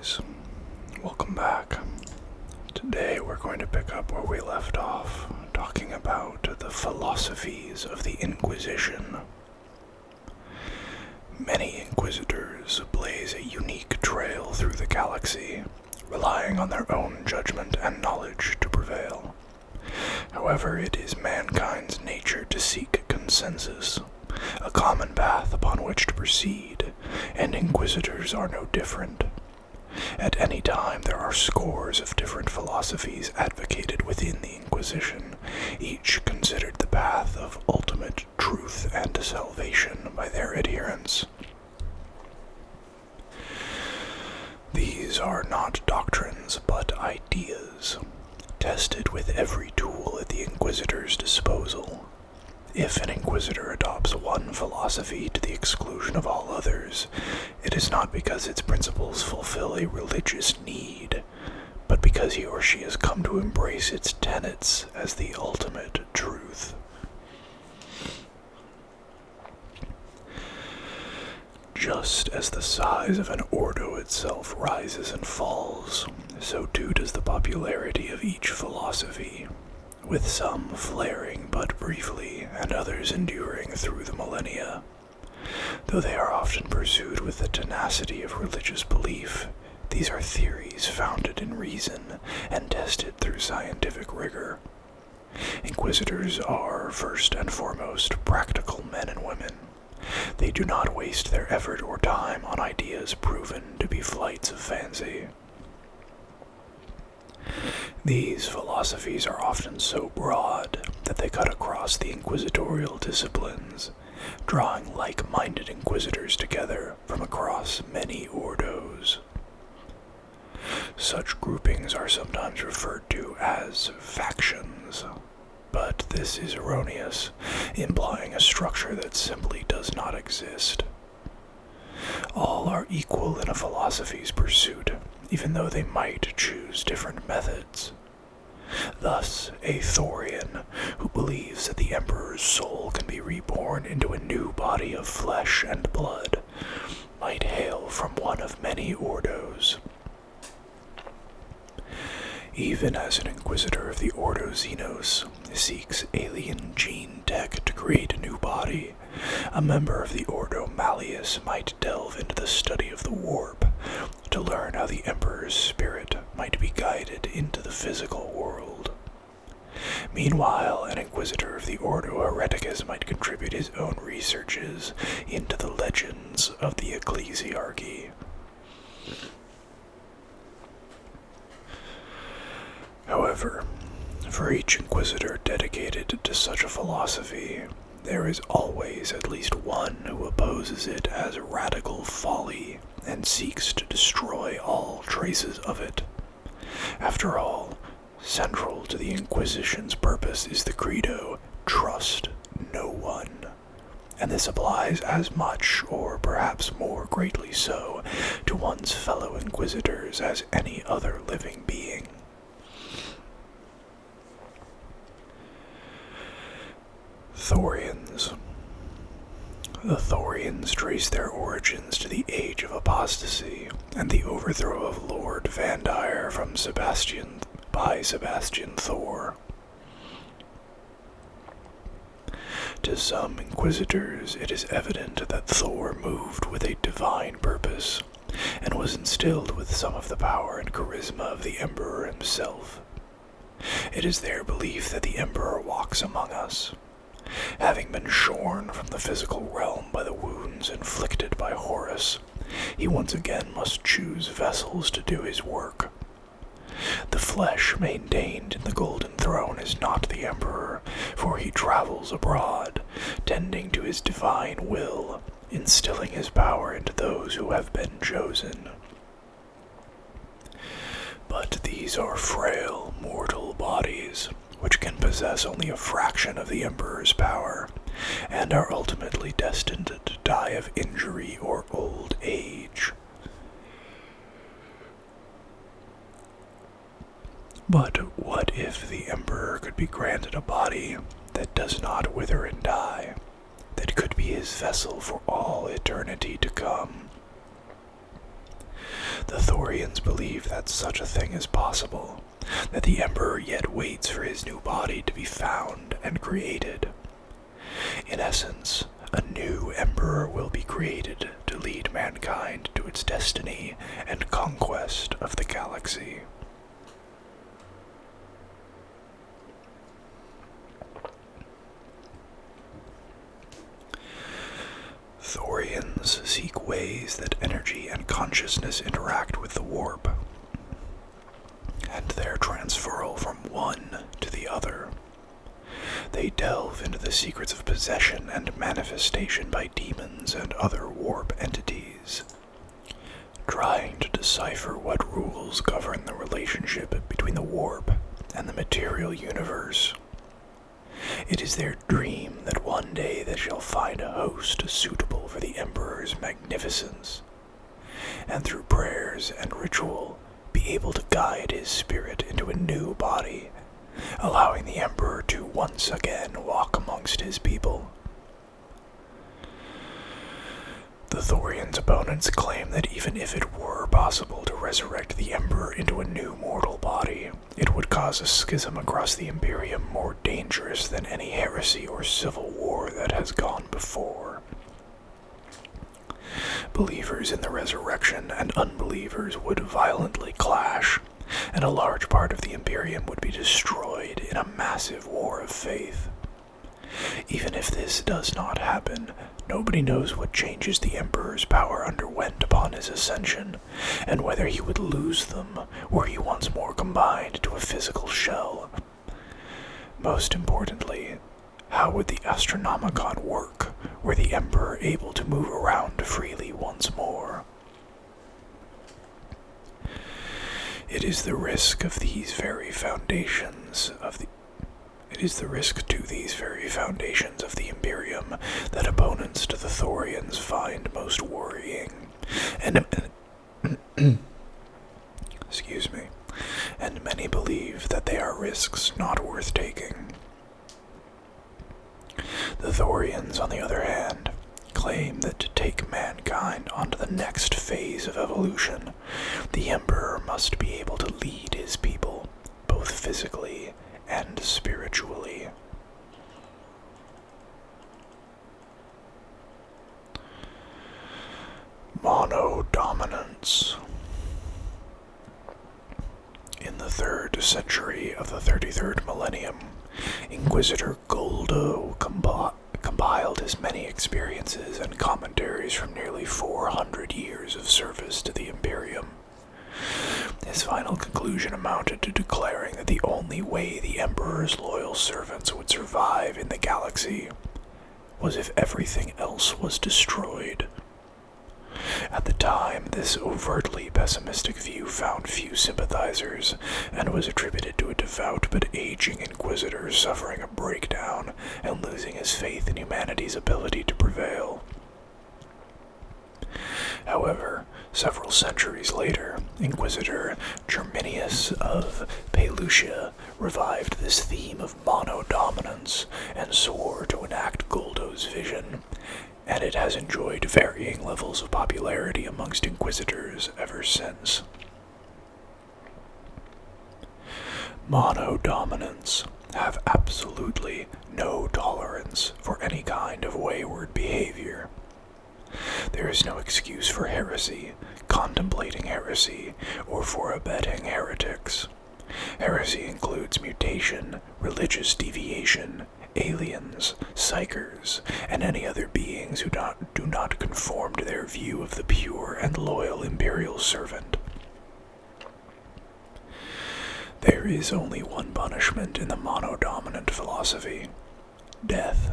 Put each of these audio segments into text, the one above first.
guys, welcome back. Today we're going to pick up where we left off, talking about the philosophies of the Inquisition. Many Inquisitors blaze a unique trail through the galaxy, relying on their own judgment and knowledge to prevail. However, it is mankind's nature to seek consensus, a common path upon which to proceed, and Inquisitors are no different. At any time, there are scores of different philosophies advocated within the Inquisition, each considered the path of ultimate truth and salvation by their adherents. These are not doctrines, but ideas, tested with every tool at the Inquisitor's disposal. If an Inquisitor adopts one philosophy to the exclusion of all others, it is not because its principles fulfill a religious need, but because he or she has come to embrace its tenets as the ultimate truth. Just as the size of an ordo itself rises and falls, so too does the popularity of each philosophy, with some flaring but briefly, and others enduring through the millennia. Though they are often pursued with the tenacity of religious belief, these are theories founded in reason and tested through scientific rigor. Inquisitors are, first and foremost, practical men and women. They do not waste their effort or time on ideas proven to be flights of fancy. These philosophies are often so broad that they cut across the inquisitorial disciplines, drawing like-minded inquisitors together from across many ordos. Such groupings are sometimes referred to as factions, but this is erroneous, implying a structure that simply does not exist. All are equal in a philosophy's pursuit, even though they might choose different methods. Thus, a Thorian, who believes that the Emperor's soul can be reborn into a new body of flesh and blood, might hail from one of many ordos. Even as an Inquisitor of the Ordo Xenos seeks alien gene tech to create a new body, a member of the Ordo Malleus might delve into the study of the warp to learn how the Emperor's spirit might be guided into the physical world. Meanwhile, an Inquisitor of the Ordo Hereticus might contribute his own researches into the legends of the Ecclesiarchy. However, for each Inquisitor dedicated to such a philosophy, there is always at least one who opposes it as radical folly and seeks to destroy all traces of it. After all, central to the Inquisition's purpose is the credo, "Trust no one." And this applies as much, or perhaps more greatly so, to one's fellow Inquisitors as any other living being. Thorians. The Thorians trace their origins to the Age of Apostasy and the overthrow of Lord Vandire by Sebastian Thor. To some Inquisitors, it is evident that Thor moved with a divine purpose, and was instilled with some of the power and charisma of the Emperor himself. It is their belief that the Emperor walks among us. Having been shorn from the physical realm by the wounds inflicted by Horus, he once again must choose vessels to do his work. The flesh maintained in the Golden Throne is not the Emperor, for he travels abroad, tending to his divine will, instilling his power into those who have been chosen. But these are frail, mortal bodies, which can possess only a fraction of the Emperor's power, and are ultimately destined to die of injury or old age. But what if the Emperor could be granted a body that does not wither and die, that could be his vessel for all eternity to come? The Thorians Thorians believe that such a thing is possible, that the Emperor yet waits for his new body to be found and created. In essence, a new Emperor will be created to lead mankind to its destiny and conquest of the galaxy. Thorians seek ways that energy and consciousness interact with the warp, and their transferal from one to the other. They delve into the secrets of possession and manifestation by demons and other warp entities, trying to decipher what rules govern the relationship between the warp and the material universe. It is their dream that one day they shall find a host suitable for the Emperor's magnificence, and through prayers and ritual be able to guide his spirit into a new body, allowing the Emperor to once again walk amongst his people. The Thorians' opponents claim that even if it were possible to resurrect the Emperor into a new mortal body, it would cause a schism across the Imperium more dangerous than any heresy or civil war that has gone before. Believers in the resurrection and unbelievers would violently clash, and a large part of the Imperium would be destroyed in a massive war of faith. Even if this does not happen, nobody knows what changes the Emperor's power underwent upon his ascension, and whether he would lose them, or he once more combined to a physical shell. Most importantly, how would the Astronomicon work, were the Emperor able to move around freely once more? It is the risk to these very foundations of the Imperium that opponents to the Thorians find most worrying, and many believe that they are risks not worth taking. The Thorians, on the other hand, claim that to take mankind onto the next phase of evolution, the Emperor must be able to lead his people, both physically and spiritually. Monodominance. In the 3rd century of the 33rd millennium, Inquisitor Goldo compiled his many experiences and commentaries from nearly 400 years of service to the Imperium. His final conclusion amounted to declaring that the only way the Emperor's loyal servants would survive in the galaxy was if everything else was destroyed. At the time, this overtly pessimistic view found few sympathizers, and was attributed to a devout but aging Inquisitor suffering a breakdown and losing his faith in humanity's ability to prevail. However, several centuries later, Inquisitor Germinius of Pelusia revived this theme of monodominance and swore to enact Goldo's vision, and it has enjoyed varying levels of popularity amongst Inquisitors ever since. Monodominants have absolutely no tolerance for any kind of wayward behavior. There is no excuse for heresy, contemplating heresy, or for abetting heretics. Heresy includes mutation, religious deviation, aliens, psychers, and any other beings who do not conform to their view of the pure and loyal imperial servant. There is only one punishment in the monodominant philosophy: death.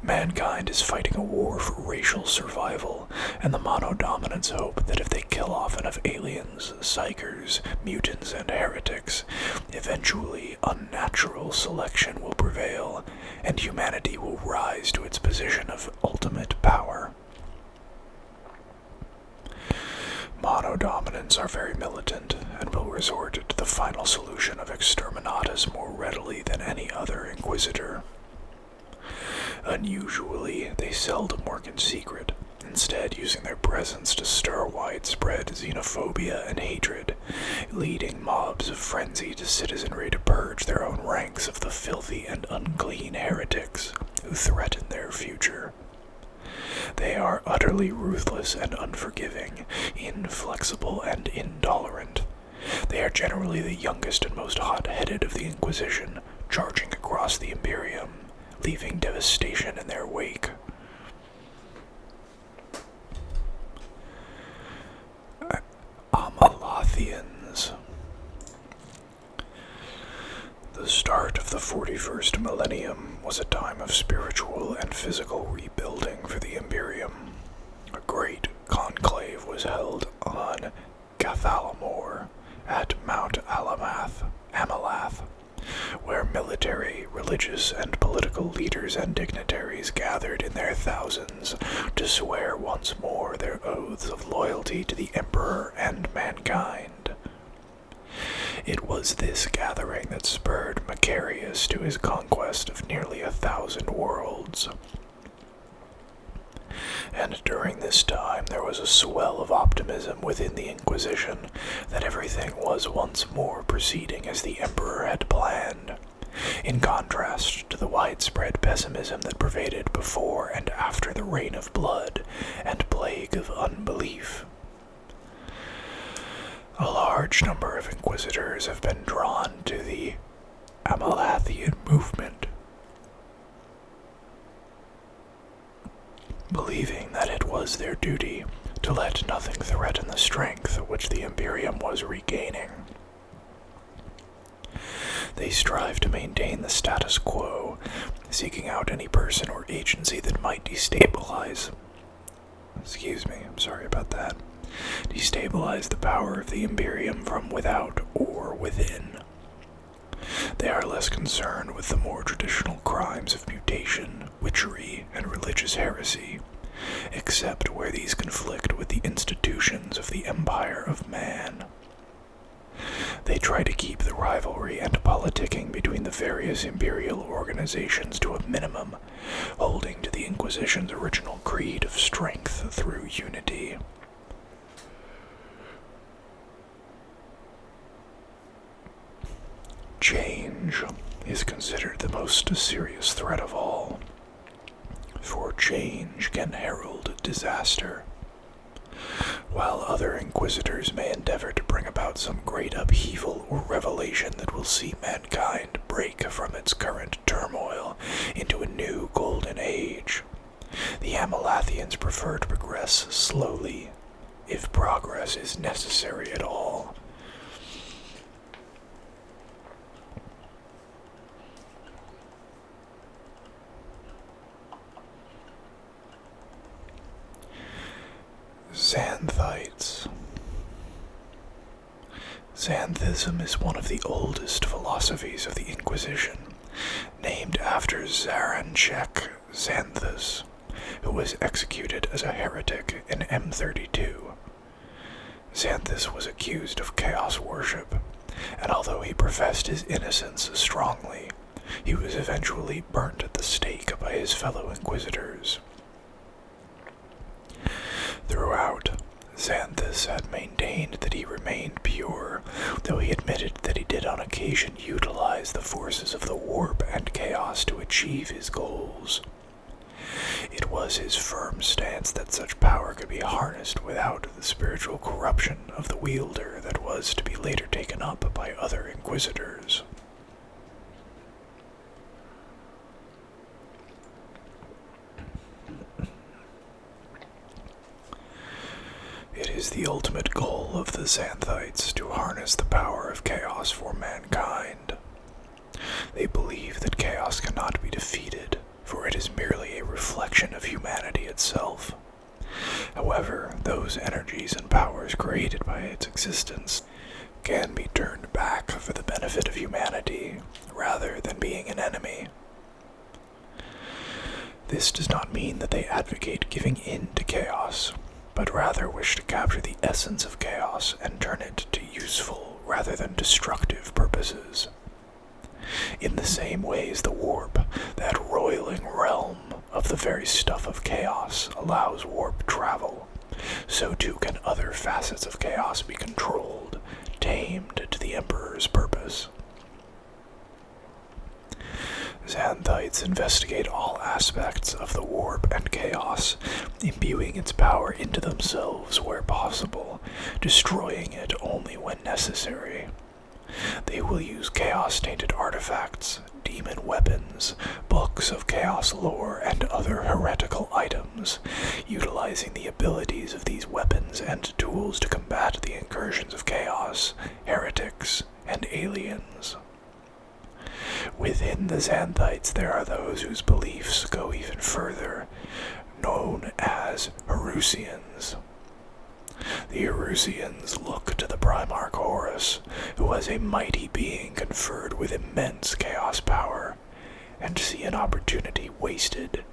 Mankind is fighting a war for racial survival, and the monodominants hope that if they kill off enough aliens, psychers, mutants, and heretics, eventually unnatural selection will prevail, and humanity will rise to its position of ultimate power. Monodominants are very militant, and will resort to the final solution of exterminatus more readily than any other Inquisitor. Unusually, they seldom work in secret, instead using their presence to stir widespread xenophobia and hatred, leading mobs of frenzied citizenry to purge their own ranks of the filthy and unclean heretics who threaten their future. They are utterly ruthless and unforgiving, inflexible and intolerant. They are generally the youngest and most hot-headed of the Inquisition, charging across the Imperium, leaving devastation in their wake. Amalathians. The start of the 41st Millennium was a time of spiritual and physical rebuilding for the Imperium. A great conclave was held on Cathalamor at Mount Amalath, where military, religious, and political leaders and dignitaries gathered in their thousands to swear once more their oaths of loyalty to the Emperor and mankind. It was this gathering that spurred Macarius to his conquest of nearly 1,000 worlds. And during this time there was a swell of optimism within the Inquisition that everything was once more proceeding as the Emperor had planned, in contrast to the widespread pessimism that pervaded before and after the Reign of Blood and Plague of Unbelief. A large number of Inquisitors have been drawn to the Amalathian movement, believing that it was their duty to let nothing threaten the strength which the Imperium was regaining. They strive to maintain the status quo, seeking out any person or agency that might destabilize the power of the Imperium from without or within. They are less concerned with the more traditional crimes of mutation, witchery, and religious heresy, except where these conflict with the institutions of the Empire of Man. They try to keep the rivalry and politicking between the various imperial organizations to a minimum, holding to the Inquisition's original creed of strength through unity. Change is considered the most serious threat of all, for change can herald disaster. While other Inquisitors may endeavor to bring about some great upheaval or revelation that will see mankind break from its current turmoil into a new golden age, the Amalathians prefer to progress slowly, if progress is necessary at all. Xanthites. Xanthism is one of the oldest philosophies of the Inquisition, named after Zaranchek Xanthus, who was executed as a heretic in M32. Xanthus was accused of chaos worship, and although he professed his innocence strongly, he was eventually burnt at the stake by his fellow Inquisitors. Throughout, Xanthus had maintained that he remained pure, though he admitted that he did on occasion utilize the forces of the warp and chaos to achieve his goals. It was his firm stance that such power could be harnessed without the spiritual corruption of the wielder that was to be later taken up by other Inquisitors. It is the ultimate goal of the Xanthites to harness the power of chaos for mankind. They believe that chaos cannot be defeated, for it is merely a reflection of humanity itself. However, those energies and powers created by its existence can be turned back for the benefit of humanity, rather than being an enemy. This does not mean that they advocate giving in to chaos, but rather wish to capture the essence of chaos and turn it to useful rather than destructive purposes. In the same way as the warp, that roiling realm, of the very stuff of chaos allows warp travel, so too can other facets of chaos be controlled, tamed to the Emperor's purpose. Xanthites investigate all aspects of the warp and chaos, imbuing its power into themselves where possible, destroying it only when necessary. They will use chaos-tainted artifacts, demon weapons, books of chaos lore, and other heretical items, utilizing the abilities of these weapons and tools to combat the incursions of chaos, heretics, and aliens. Within the Xanthites there are those whose beliefs go even further, known as Erusians. The Erusians look to the Primarch Horus, who as a mighty being conferred with immense chaos power, and see an opportunity wasted.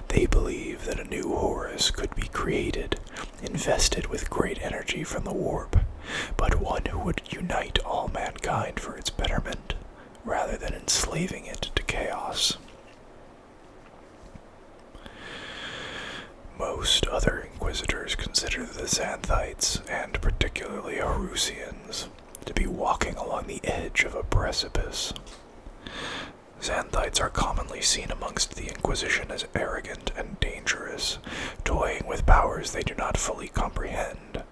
They believe that a new Horus could be created, invested with great energy from the warp, but one who would unite all mankind for its betterment, rather than enslaving it to chaos. Most other Inquisitors consider the Xanthites, and particularly Erusians, to be walking along the edge of a precipice. Xanthites are commonly seen amongst the Inquisition as arrogant and dangerous, toying with powers they do not fully comprehend.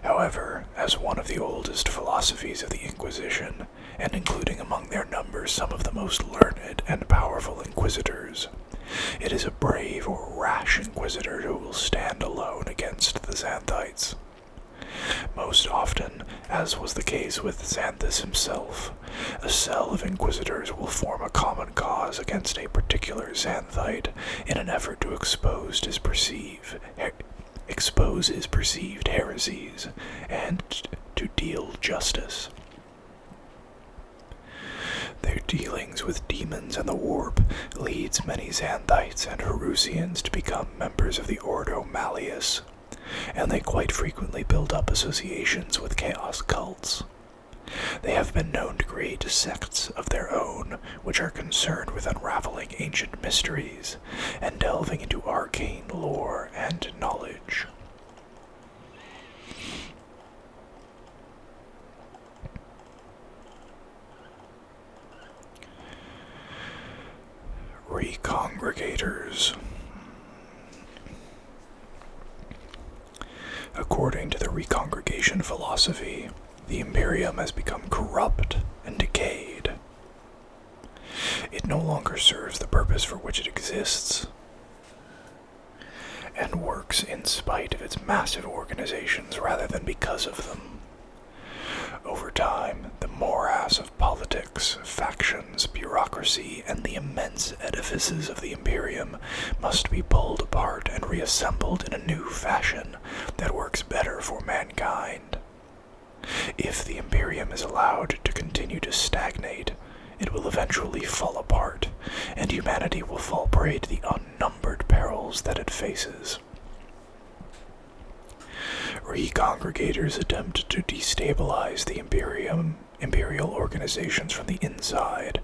However, as one of the oldest philosophies of the Inquisition, and including among their numbers some of the most learned and powerful Inquisitors, it is a brave or rash Inquisitor who will stand alone against the Xanthites. Most often, as was the case with Xanthus himself, a cell of Inquisitors will form a common cause against a particular Xanthite in an effort to expose his perceived heresies and to deal justice. Their dealings with demons and the warp leads many Xanthites and Erusians to become members of the Ordo Malleus, and they quite frequently build up associations with chaos cults. They have been known to create sects of their own, which are concerned with unraveling ancient mysteries and delving into arcane lore and knowledge. Recongregators. According to the Recongregation philosophy, the Imperium has become corrupt and decayed. It no longer serves the purpose for which it exists, and works in spite of its massive organizations rather than because of them. Over time, the morass of politics, factions, bureaucracy, and the immense edifices of the Imperium must be pulled apart and reassembled in a new fashion that works better for mankind. If the Imperium is allowed to continue to stagnate, it will eventually fall apart, and humanity will fall prey to the unnumbered perils that it faces. Recongregators attempt to destabilize the imperial organizations from the inside,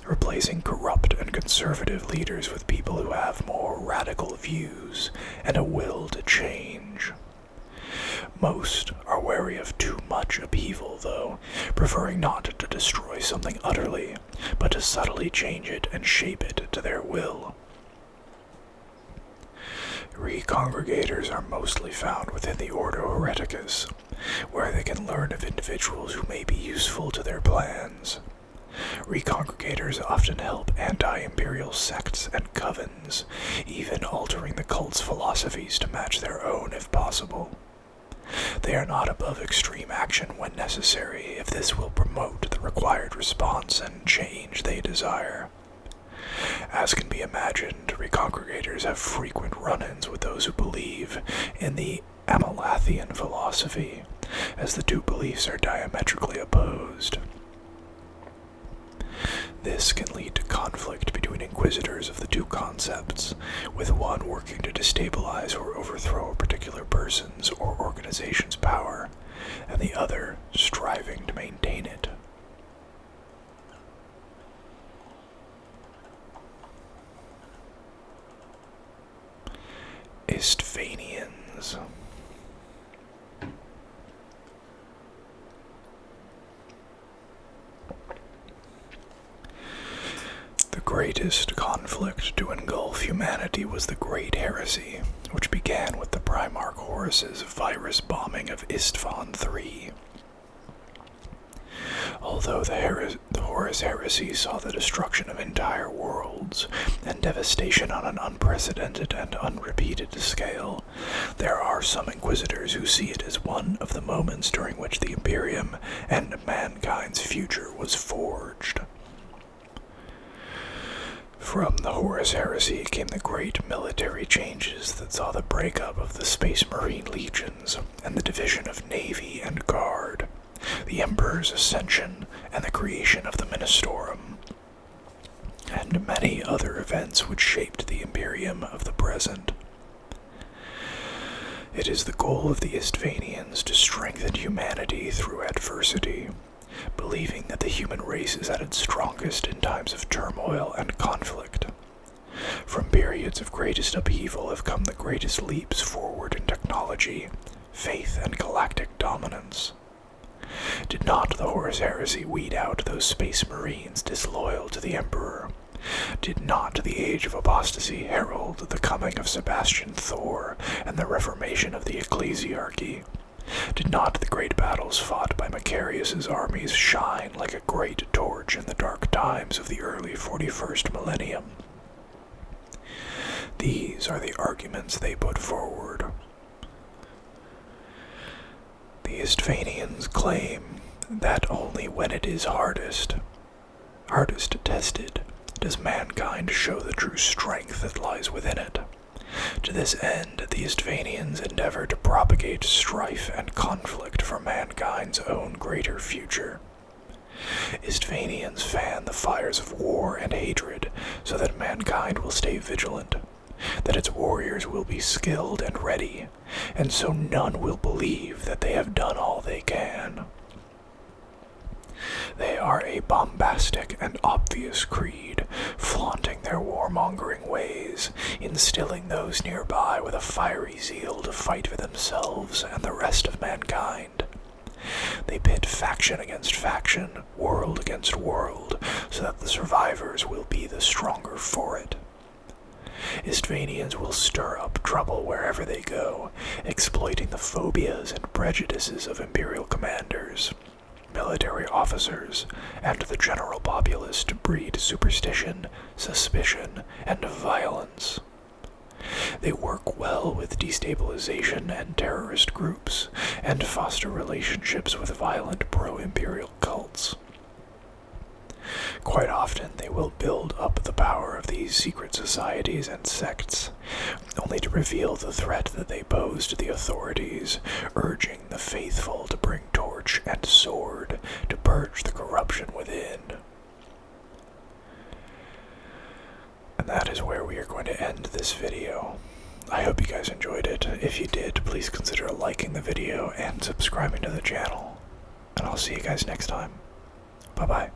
replacing corrupt and conservative leaders with people who have more radical views and a will to change. Most are wary of too much upheaval, though, preferring not to destroy something utterly, but to subtly change it and shape it to their will. Recongregators are mostly found within the Ordo Hereticus, where they can learn of individuals who may be useful to their plans. Recongregators often help anti-imperial sects and covens, even altering the cult's philosophies to match their own if possible. They are not above extreme action when necessary, if this will promote the required response and change they desire. As can be imagined, Recongregators have frequent run-ins with those who believe in the Amalathian philosophy, as the two beliefs are diametrically opposed. This can lead to conflict between Inquisitors of the two concepts, with one working to destabilize or overthrow a particular person's or organization's power, and the other striving to maintain it. greatest conflict to engulf humanity was the Great Heresy, which began with the Primarch Horus's virus bombing of Isstvan III. Although the Horus Heresy saw the destruction of entire worlds and devastation on an unprecedented and unrepeated scale, there are some Inquisitors who see it as one of the moments during which the Imperium and mankind's future was forged. From the Horus Heresy came the great military changes that saw the breakup of the Space Marine legions and the division of Navy and Guard, the Emperor's ascension, and the creation of the Ministorum, and many other events which shaped the Imperium of the present. It is the goal of the Istvanians to strengthen humanity through adversity, believing that the human race is at its strongest in times of turmoil and conflict. From periods of greatest upheaval have come the greatest leaps forward in technology, faith, and galactic dominance. Did not the Horus Heresy weed out those Space Marines disloyal to the Emperor? Did not the Age of Apostasy herald the coming of Sebastian Thor and the reformation of the Ecclesiarchy? Did not the great battles fought by Macarius's armies shine like a great torch in the dark times of the early 41st millennium? These are the arguments they put forward. The Istvanians claim that only when it is hardest tested, does mankind show the true strength that lies within it. To this end, the Istvanians endeavor to propagate strife and conflict for mankind's own greater future. Istvanians fan the fires of war and hatred so that mankind will stay vigilant, that its warriors will be skilled and ready, and so none will believe that they have done all they can. They are a bombastic and obvious creed, flaunting their warmongering ways, instilling those nearby with a fiery zeal to fight for themselves and the rest of mankind. They pit faction against faction, world against world, so that the survivors will be the stronger for it. Istvanians will stir up trouble wherever they go, exploiting the phobias and prejudices of imperial commanders, military officers, and the general populace to breed superstition, suspicion, and violence. They work well with destabilization and terrorist groups, and foster relationships with violent pro-imperial cults. Quite often they will build up the power of these secret societies and sects, only to reveal the threat that they pose to the authorities, urging the faithful to bring torch and sword to purge the corruption within. And that is where we are going to end this video. I hope you guys enjoyed it. If you did, please consider liking the video and subscribing to the channel. And I'll see you guys next time. Bye-bye.